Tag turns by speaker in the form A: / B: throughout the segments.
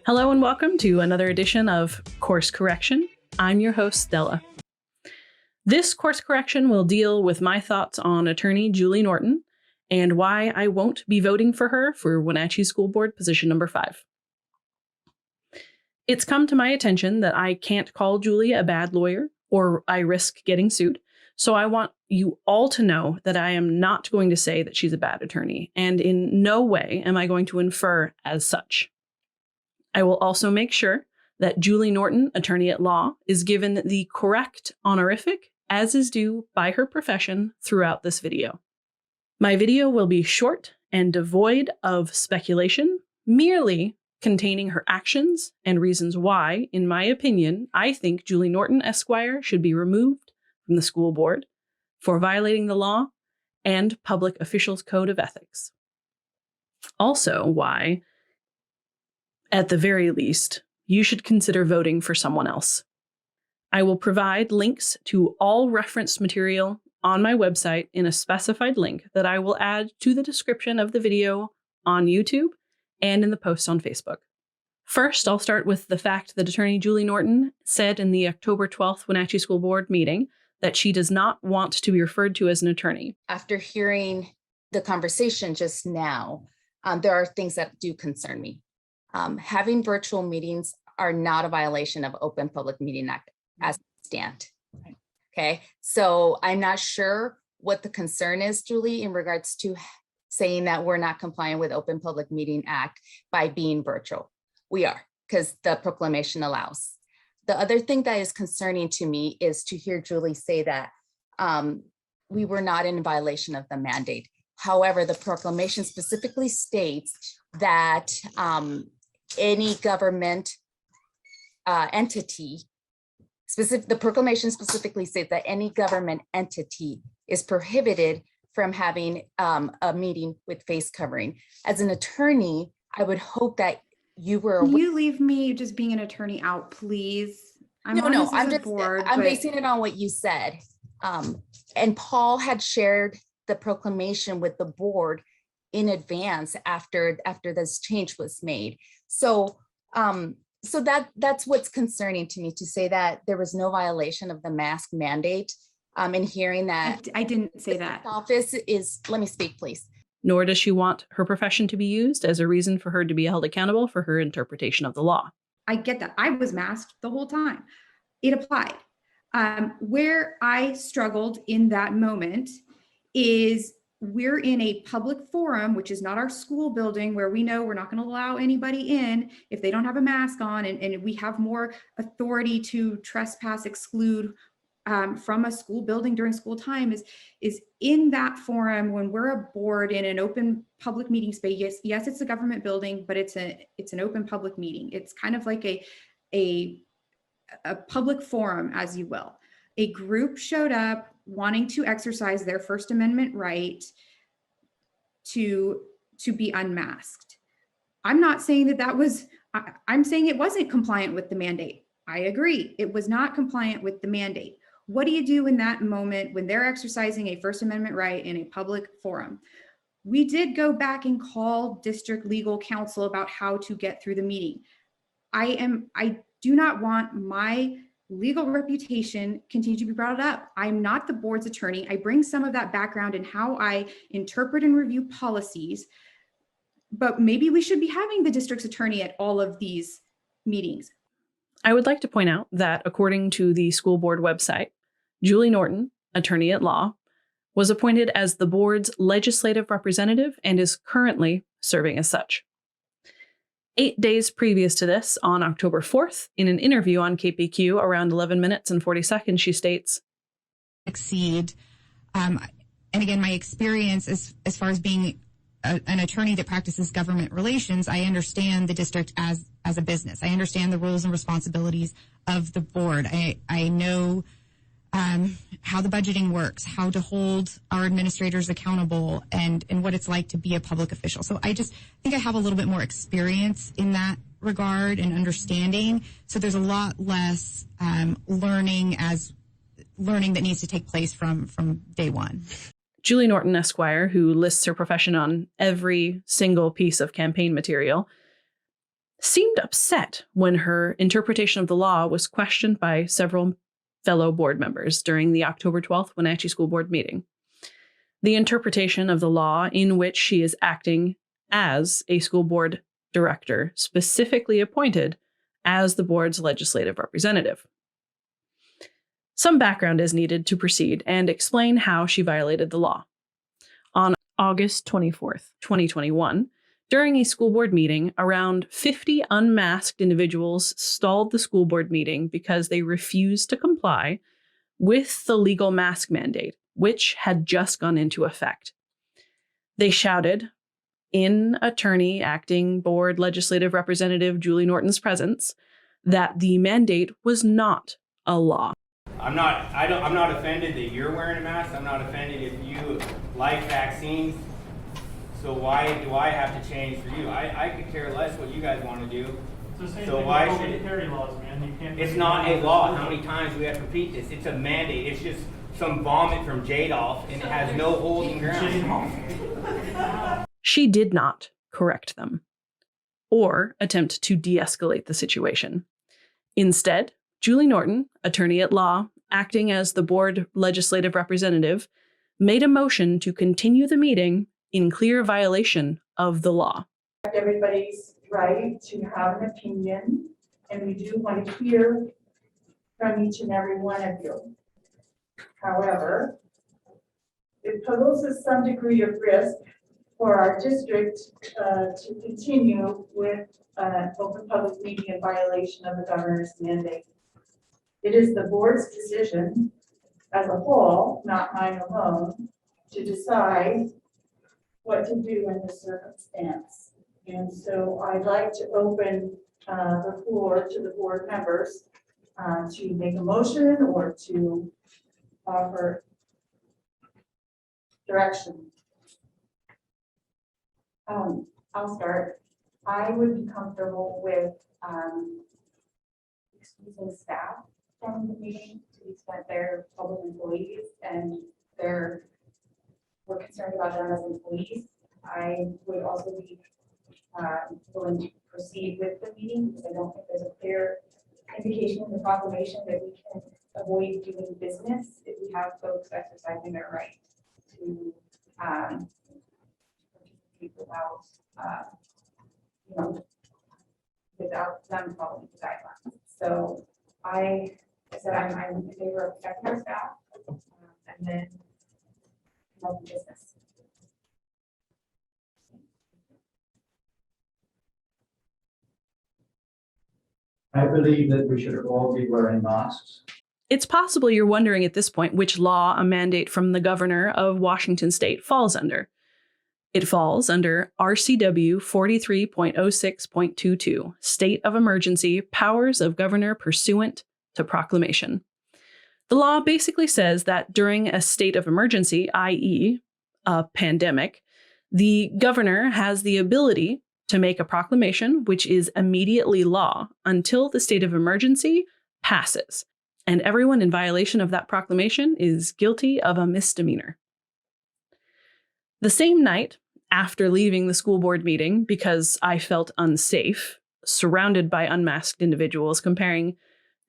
A: Hello and welcome to another edition of Course Correction. I'm your host, Stella. This course correction will deal with my thoughts on attorney Julie Norton and why I won't be voting for her for Wenatchee School Board position number 5. It's come to my attention that I can't call Julie a bad lawyer or I risk getting sued. So I want you all to know that I am not going to say that she's a bad attorney, and in no way am I going to infer as such. I will also make sure that Julie Norton, attorney at law, is given the correct honorific, as is due by her profession, throughout this video. My video will be short and devoid of speculation, merely containing her actions and reasons why, in my opinion, I think Julie Norton, Esquire, should be removed from the school board for violating the law and Public Officials Code of Ethics. Also, why, at the very least, you should consider voting for someone else. I will provide links to all referenced material on my website in a specified link that I will add to the description of the video on YouTube and in the post on Facebook. First, I'll start with the fact that attorney Julie Norton said in the October 12th Wenatchee School Board meeting that she does not want to be referred to as an attorney.
B: After hearing the conversation just now, there are things that do concern me. Having virtual meetings are not a violation of Open Public Meeting Act as it stands. Okay, so I'm not sure what the concern is, Julie, in regards to saying that we're not complying with Open Public Meeting Act by being virtual. We are, because the proclamation allows. The other thing that is concerning to me is to hear Julie say that we were not in violation of the mandate. However, the proclamation specifically states that any government entity, the proclamation specifically states that any government entity is prohibited from having a meeting with face covering. As an attorney, I would hope that you were.
C: Can you leave me just being an attorney out, please?
B: I'm basing it on what you said. And Paul had shared the proclamation with the board in advance after this change was made. So that's what's concerning to me, to say that there was no violation of the mask mandate. And hearing that
C: I didn't say that.
B: Office is, let me speak, please.
A: Nor does she want her profession to be used as a reason for her to be held accountable for her interpretation of the law.
C: I get that. I was masked the whole time. It applied. Where I struggled in that moment is we're in a public forum, which is not our school building, where we know we're not going to allow anybody in if they don't have a mask on, and we have more authority to trespass, exclude from a school building during school time is in that forum when we're a board in an open public meeting space. Yes, it's a government building, but it's an open public meeting. It's kind of like a public forum, as you will. A group showed up wanting to exercise their First Amendment right to be unmasked. I'm not saying that was, I'm saying it wasn't compliant with the mandate. I agree, it was not compliant with the mandate. What do you do in that moment when they're exercising a First Amendment right in a public forum? We did go back and call district legal counsel about how to get through the meeting. I do not want my legal reputation continue to be brought up. I'm not the board's attorney. I bring some of that background in how I interpret and review policies, but maybe we should be having the district's attorney at all of these meetings.
A: I would like to point out that according to the school board website, Julie Norton, attorney at law, was appointed as the board's legislative representative and is currently serving as such. 8 days previous to this, on October 4th, in an interview on KPQ around 11 minutes and 40 seconds, she states,
D: "Exceed." And again, my experience as far as being an attorney that practices government relations, I understand the district as a business. I understand the roles and responsibilities of the board. I know how the budgeting works, how to hold our administrators accountable, and what it's like to be a public official. So I just think I have a little bit more experience in that regard and understanding. So there's a lot less learning as learning that needs to take place from day one.
A: Julie Norton, Esquire, who lists her profession on every single piece of campaign material, seemed upset when her interpretation of the law was questioned by several fellow board members during the October 12th Wenatchee School Board meeting. The interpretation of the law in which she is acting as a school board director, specifically appointed as the board's legislative representative. Some background is needed to proceed and explain how she violated the law. On August 24th, 2021, during a school board meeting, around 50 unmasked individuals stalled the school board meeting because they refused to comply with the legal mask mandate, which had just gone into effect. They shouted, in attorney acting board legislative representative Julie Norton's presence, that the mandate was not a law.
E: I'm not offended that you're wearing a mask. I'm not offended if you like vaccines. So why do I have to change for you? I could care less what you guys want to do. So why should it?
F: Carry laws, man. You can't.
E: It's not a law. How many times do we have to repeat this? It's a mandate. It's just some vomit from Jadolf, and it has no holding ground.
A: She did not correct them or attempt to de-escalate the situation. Instead, Julie Norton, attorney at law, acting as the board legislative representative, made a motion to continue the meeting in clear violation of the law.
G: Everybody's right to have an opinion, and we do want to hear from each and every one of you. However, it poses some degree of risk for our district to continue with an open public meeting in violation of the governor's mandate. It is the board's decision as a whole, not mine alone, to decide what to do in this circumstance. And so I'd like to open the floor to the board members to make a motion or to offer direction. I'll start. I would be comfortable with excusing staff from the meeting to the extent they're public employees and we're concerned about them as employees. I would also be willing to proceed with the meeting because I don't think there's a clear indication in the proclamation that we can avoid doing business if we have folks exercising their right to without without them following the guidelines. So I said I'm in favor of protecting our staff and then business.
H: I believe that we should all be wearing masks.
A: It's possible you're wondering at this point which law a mandate from the governor of Washington state falls under. It falls under RCW 43.06.22, State of Emergency, Powers of Governor Pursuant to Proclamation. The law basically says that during a state of emergency, i.e., a pandemic, the governor has the ability to make a proclamation which is immediately law until the state of emergency passes, and everyone in violation of that proclamation is guilty of a misdemeanor. The same night, after leaving the school board meeting because I felt unsafe, surrounded by unmasked individuals comparing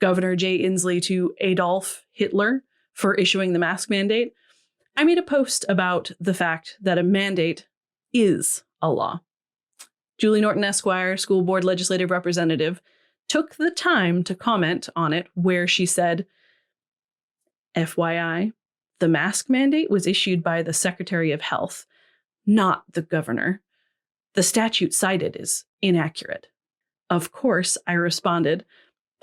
A: Governor Jay Inslee to Adolf Hitler for issuing the mask mandate, I made a post about the fact that a mandate is a law. Julie Norton, Esquire, school board legislative representative, took the time to comment on it where she said, FYI, the mask mandate was issued by the Secretary of Health, not the governor. The statute cited is inaccurate. Of course, I responded,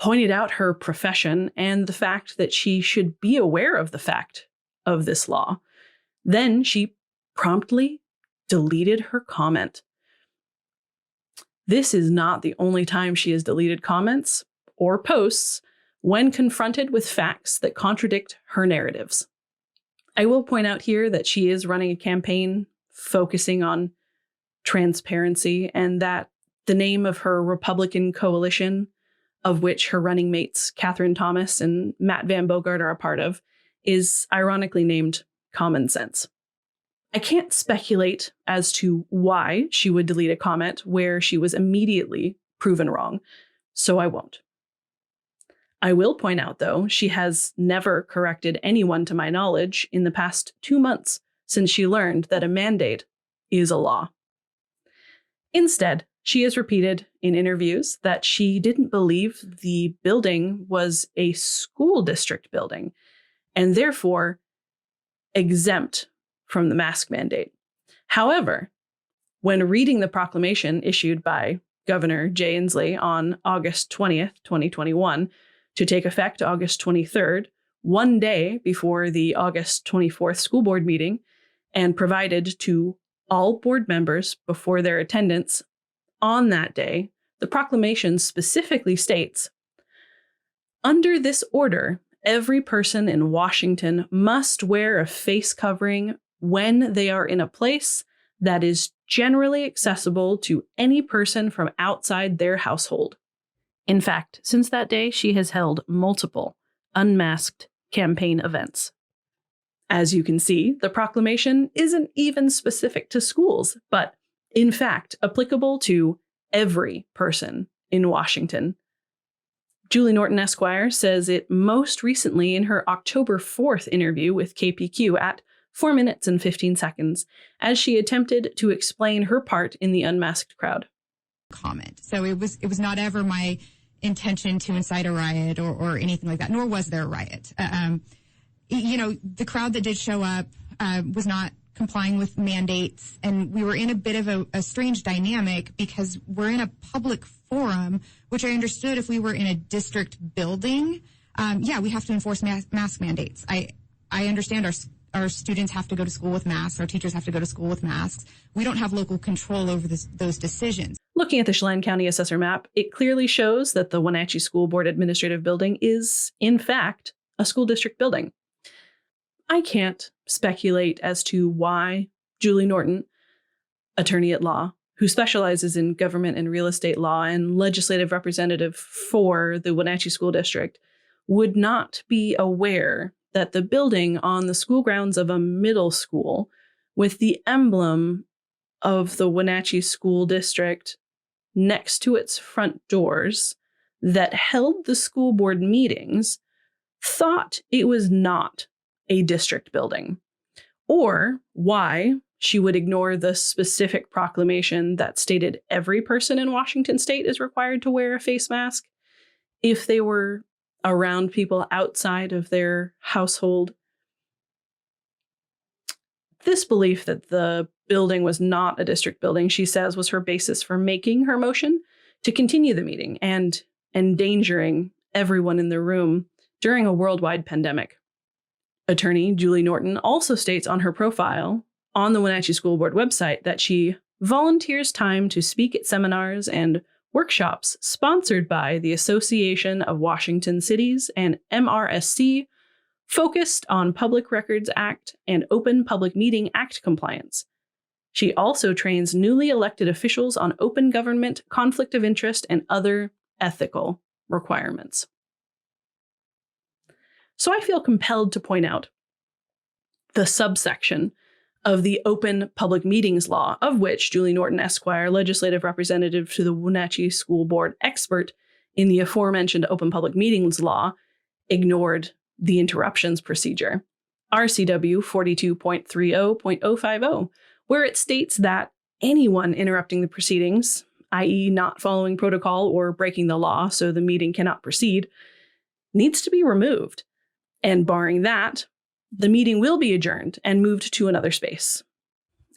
A: pointed out her profession and the fact that she should be aware of the fact of this law. Then she promptly deleted her comment. This is not the only time she has deleted comments or posts when confronted with facts that contradict her narratives. I will point out here that she is running a campaign focusing on transparency and that the name of her Republican coalition of which her running mates, Catherine Thomas and Matt Van Bogart, are a part of, is ironically named Common Sense. I can't speculate as to why she would delete a comment where she was immediately proven wrong, so I won't. I will point out, though, she has never corrected anyone to my knowledge in the past 2 months since she learned that a mandate is a law. Instead, she has repeated in interviews that she didn't believe the building was a school district building and therefore exempt from the mask mandate. However, when reading the proclamation issued by Governor Jay Inslee on August 20th, 2021, to take effect August 23rd, one day before the August 24th school board meeting, and provided to all board members before their attendance on that day, the proclamation specifically states, "Under this order, every person in Washington must wear a face covering when they are in a place that is generally accessible to any person from outside their household." In fact, since that day, she has held multiple unmasked campaign events. As you can see, the proclamation isn't even specific to schools, but in fact applicable to every person in Washington. Julie Norton Esquire says it most recently in her October 4th interview with KPQ at 4 minutes and 15 seconds, as she attempted to explain her part in the unmasked crowd.
D: Comment. So it was not ever my intention to incite a riot or anything like that, nor was there a riot. The crowd that did show up was not complying with mandates, and we were in a bit of a strange dynamic because we're in a public forum, which I understood if we were in a district building, we have to enforce mask mandates. I understand our students have to go to school with masks. Our teachers have to go to school with masks. We don't have local control over those decisions.
A: Looking at the Chelan County Assessor map, it clearly shows that the Wenatchee School Board Administrative Building is, in fact, a school district building. I can't speculate as to why Julie Norton, attorney at law, who specializes in government and real estate law and legislative representative for the Wenatchee School District, would not be aware that the building on the school grounds of a middle school with the emblem of the Wenatchee School District next to its front doors that held the school board meetings thought it was not a district building, or why she would ignore the specific proclamation that stated every person in Washington state is required to wear a face mask if they were around people outside of their household. This belief that the building was not a district building, she says, was her basis for making her motion to continue the meeting and endangering everyone in the room during a worldwide pandemic. Attorney Julie Norton also states on her profile on the Wenatchee School Board website that she volunteers time to speak at seminars and workshops sponsored by the Association of Washington Cities and MRSC, focused on Public Records Act and Open Public Meeting Act compliance. She also trains newly elected officials on open government, conflict of interest, and other ethical requirements. So I feel compelled to point out the subsection of the Open Public Meetings Law, of which Julie Norton Esquire, legislative representative to the Wenatchee School Board, expert in the aforementioned Open Public Meetings Law, ignored the interruptions procedure, RCW 42.30.050, where it states that anyone interrupting the proceedings, i.e. not following protocol or breaking the law so the meeting cannot proceed, needs to be removed. And barring that, the meeting will be adjourned and moved to another space.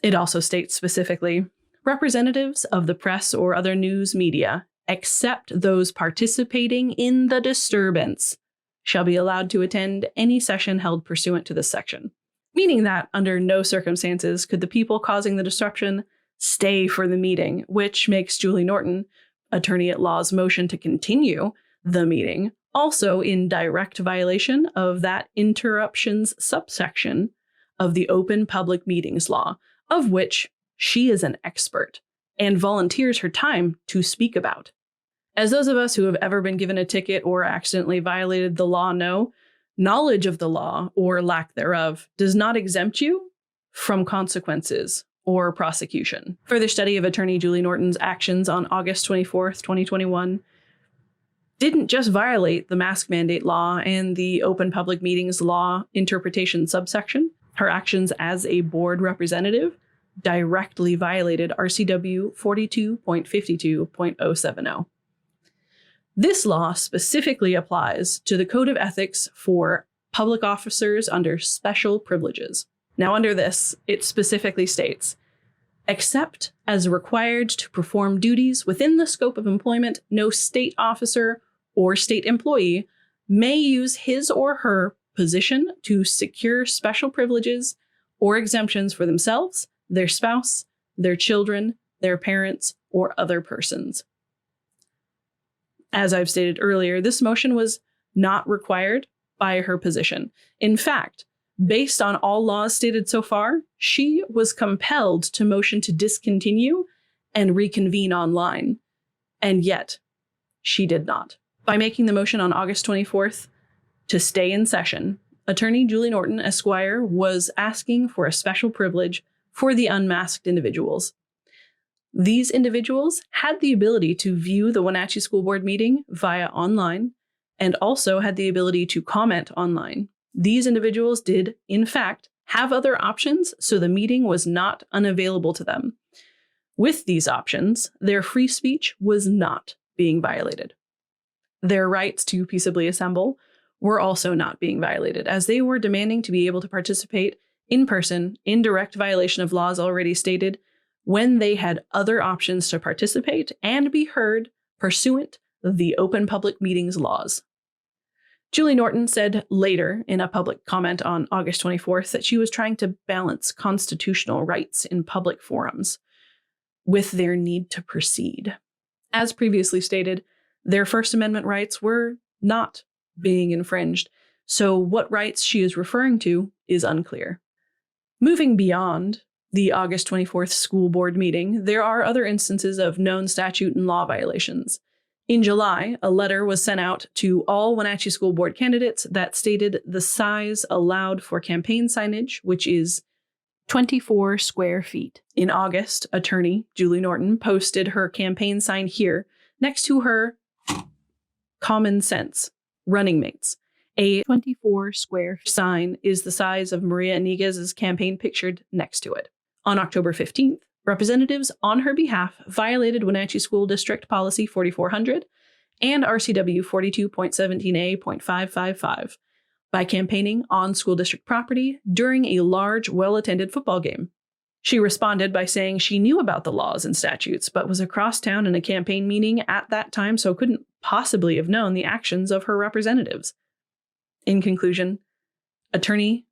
A: It also states specifically, representatives of the press or other news media, except those participating in the disturbance, shall be allowed to attend any session held pursuant to this section. Meaning that under no circumstances could the people causing the disruption stay for the meeting, which makes Julie Norton, attorney at law's motion to continue the meeting, also in direct violation of that interruptions subsection of the Open Public Meetings Law, of which she is an expert and volunteers her time to speak about. As those of us who have ever been given a ticket or accidentally violated the law know, knowledge of the law, or lack thereof, does not exempt you from consequences or prosecution. Further study of attorney Julie Norton's actions on August 24th, 2021 didn't just violate the mask mandate law and the open public meetings law interpretation subsection. Her actions as a board representative directly violated RCW 42.52.070. This law specifically applies to the Code of Ethics for public officers under special privileges. Now, under this, it specifically states, except as required to perform duties within the scope of employment, no state officer or state employee may use his or her position to secure special privileges or exemptions for themselves, their spouse, their children, their parents, or other persons. As I've stated earlier, this motion was not required by her position. In fact, based on all laws stated so far, she was compelled to motion to discontinue and reconvene online. And yet, she did not. By making the motion on August 24th to stay in session, attorney Julie Norton, Esquire, was asking for a special privilege for the unmasked individuals. These individuals had the ability to view the Wenatchee School Board meeting via online and also had the ability to comment online. These individuals did, in fact, have other options, so the meeting was not unavailable to them. With these options, their free speech was not being violated. Their rights to peaceably assemble were also not being violated, as they were demanding to be able to participate in person in direct violation of laws already stated when they had other options to participate and be heard pursuant of the open public meetings laws. Julie Norton said later in a public comment on August 24th that she was trying to balance constitutional rights in public forums with their need to proceed. As previously stated, their First Amendment rights were not being infringed, so what rights she is referring to is unclear. Moving beyond the August 24th school board meeting, there are other instances of known statute and law violations. In July, a letter was sent out to all Wenatchee School Board candidates that stated the size allowed for campaign signage, which is 24 square feet. In August, attorney Julie Norton posted her campaign sign here next to her common sense running mates. A 24 square sign is the size of Maria Iniguez's campaign pictured next to it. On October 15th, representatives on her behalf violated Wenatchee School District Policy 4400 and RCW 42.17a.555 by campaigning on school district property during a large, well-attended football game. She responded by saying she knew about the laws and statutes, but was across town in a campaign meeting at that time, so couldn't possibly have known the actions of her representatives. In conclusion, attorney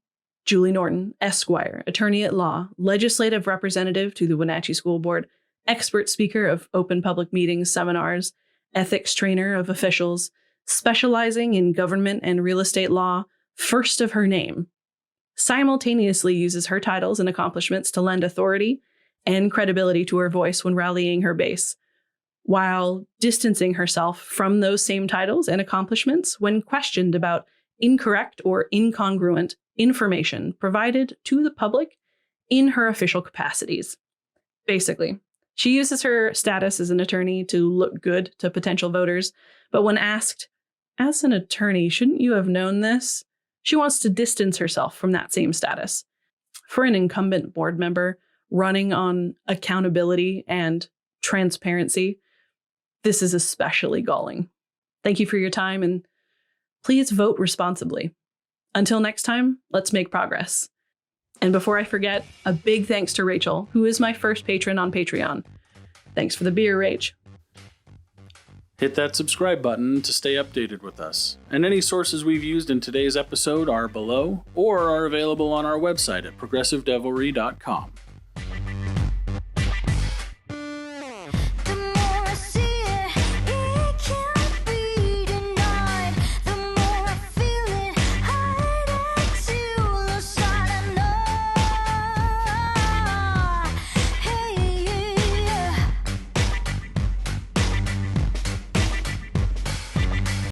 A: Julie Norton, Esquire, attorney at law, legislative representative to the Wenatchee School Board, expert speaker of open public meetings, seminars, ethics trainer of officials, specializing in government and real estate law, first of her name, simultaneously uses her titles and accomplishments to lend authority and credibility to her voice when rallying her base, while distancing herself from those same titles and accomplishments when questioned about incorrect or incongruent information provided to the public in her official capacities. Basically, she uses her status as an attorney to look good to potential voters, but when asked, as an attorney, shouldn't you have known this? She wants to distance herself from that same status. For an incumbent board member running on accountability and transparency, this is especially galling. Thank you for your time, and please vote responsibly. Until next time, let's make progress. And before I forget, a big thanks to Rachel, who is my first patron on Patreon. Thanks for the beer, Rach.
F: Hit that subscribe button to stay updated with us. And any sources we've used in today's episode are below or are available on our website at progressivedevilry.com.